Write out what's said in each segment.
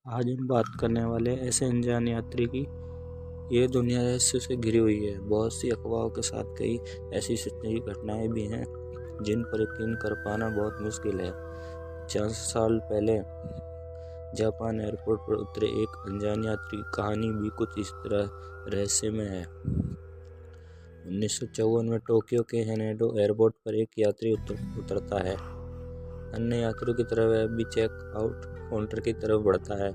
आज हम बात करने वाले ऐसे अनजान यात्री की। ये दुनिया रहस्य से घिरी हुई है। बहुत सी अफवाहों के साथ कई ऐसी सच्ची घटनाएं भी हैं जिन पर यकीन कर पाना बहुत मुश्किल है। 4 साल पहले जापान एयरपोर्ट पर उतरे एक अनजान यात्री की कहानी भी कुछ इस तरह रहस्यमय है। 1954 में टोक्यो के हेनेडो एयरपोर्ट पर एक यात्री उतरता है। अन्य यात्रियों की तरह वह भी चेक आउट काउंटर की तरफ बढ़ता है।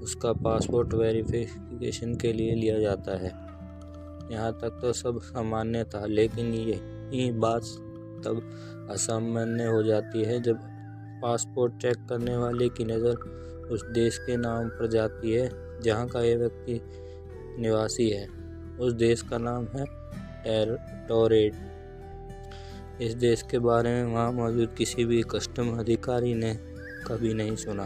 उसका पासपोर्ट वेरिफिकेशन के लिए लिया जाता है। यहाँ तक तो सब सामान्य था, लेकिन यही बात तब असामान्य हो जाती है जब पासपोर्ट चेक करने वाले की नज़र उस देश के नाम पर जाती है जहाँ का यह व्यक्ति निवासी है। उस देश का नाम है टोरेट। इस देश के बारे में वहाँ मौजूद किसी भी कस्टम अधिकारी ने कभी नहीं सुना।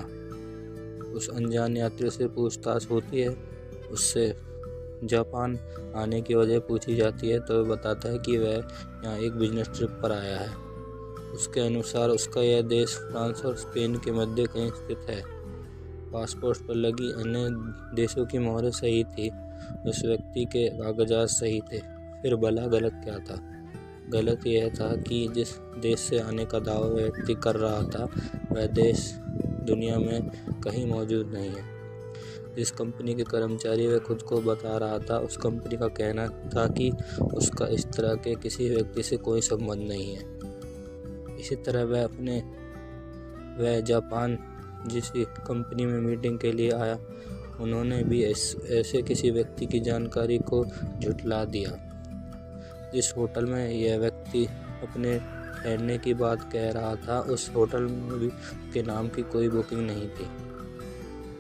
उस अनजान यात्री से पूछताछ होती है। उससे जापान आने की वजह पूछी जाती है तो वह बताता है कि वह यहाँ एक बिजनेस ट्रिप पर आया है। उसके अनुसार उसका यह देश फ्रांस और स्पेन के मध्य कहीं स्थित है। पासपोर्ट पर लगी अन्य देशों की मोहरें सही थी, उस व्यक्ति के कागजात सही थे। फिर भला गलत क्या था? गलत यह था कि जिस देश से आने का दावा व्यक्ति कर रहा था वह देश दुनिया में कहीं मौजूद नहीं है। जिस कंपनी के कर्मचारी वह खुद को बता रहा था, उस कंपनी का कहना था कि उसका इस तरह के किसी व्यक्ति से कोई संबंध नहीं है। इसी तरह वह जापान जिस कंपनी में मीटिंग के लिए आया, उन्होंने भी ऐसे किसी व्यक्ति की जानकारी को झुठला दिया। जिस होटल में यह व्यक्ति अपने ठहरने की बात कह रहा था, उस होटल में भी उसके नाम की कोई बुकिंग नहीं थी।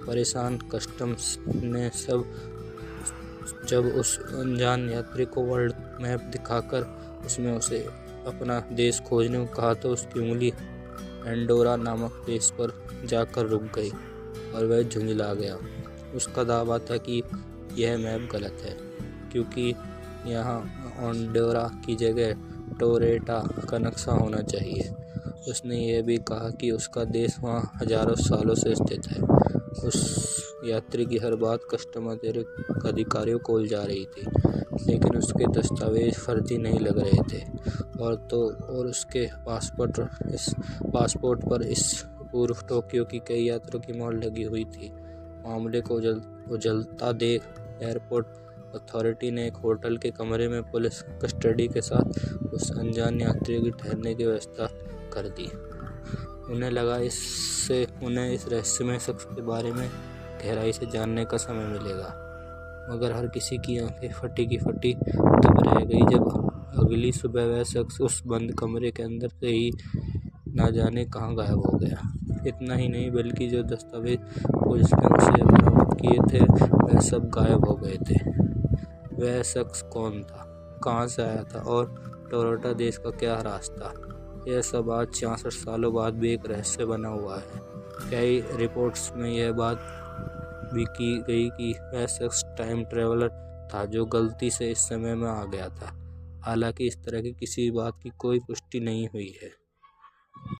परेशान कस्टम्स ने जब उस अनजान यात्री को वर्ल्ड मैप दिखाकर उसमें उसे अपना देश खोजने को कहा तो उसकी उंगली एंडोरा नामक देश पर जाकर रुक गई और वह झुंझला गया। उसका दावा था कि यह मैप गलत है, क्योंकि यहाँ एंडोरा की जगह टोरेटा का नक्शा होना चाहिए। उसने यह भी कहा कि उसका देश वहाँ हजारों सालों से स्थित है। उस यात्री की हर बात कस्टम अधिकारियों को उलझा रही थी, लेकिन उसके दस्तावेज फर्जी नहीं लग रहे थे और उसके पासपोर्ट पर इस पूर्व टोक्यो की कई यात्रियों की मोहर लगी हुई थी। मामले को उजलता देख एयरपोर्ट अथॉरिटी ने एक होटल के कमरे में पुलिस कस्टडी के साथ उस अनजान यात्री की ठहरने की व्यवस्था कर दी। उन्हें लगा इससे उन्हें इस रहस्यमय शख्स के बारे में गहराई से जानने का समय मिलेगा, मगर हर किसी की आंखें फटी की फटी तब रह गई जब अगली सुबह वह शख्स उस बंद कमरे के अंदर से ही ना जाने कहाँ गायब हो गया। इतना ही नहीं, बल्कि जो दस्तावेज पुलिस ने उसे बरामद किए थे वह सब गायब हो गए थे। वह शख्स कौन था, कहाँ से आया था और टोरेटा देश का क्या रास्ता? यह सब आज 66 सालों बाद भी एक रहस्य बना हुआ है। कई रिपोर्ट्स में यह बात भी की गई कि वह शख्स टाइम ट्रेवलर था जो गलती से इस समय में आ गया था। हालांकि इस तरह की किसी बात की कोई पुष्टि नहीं हुई है।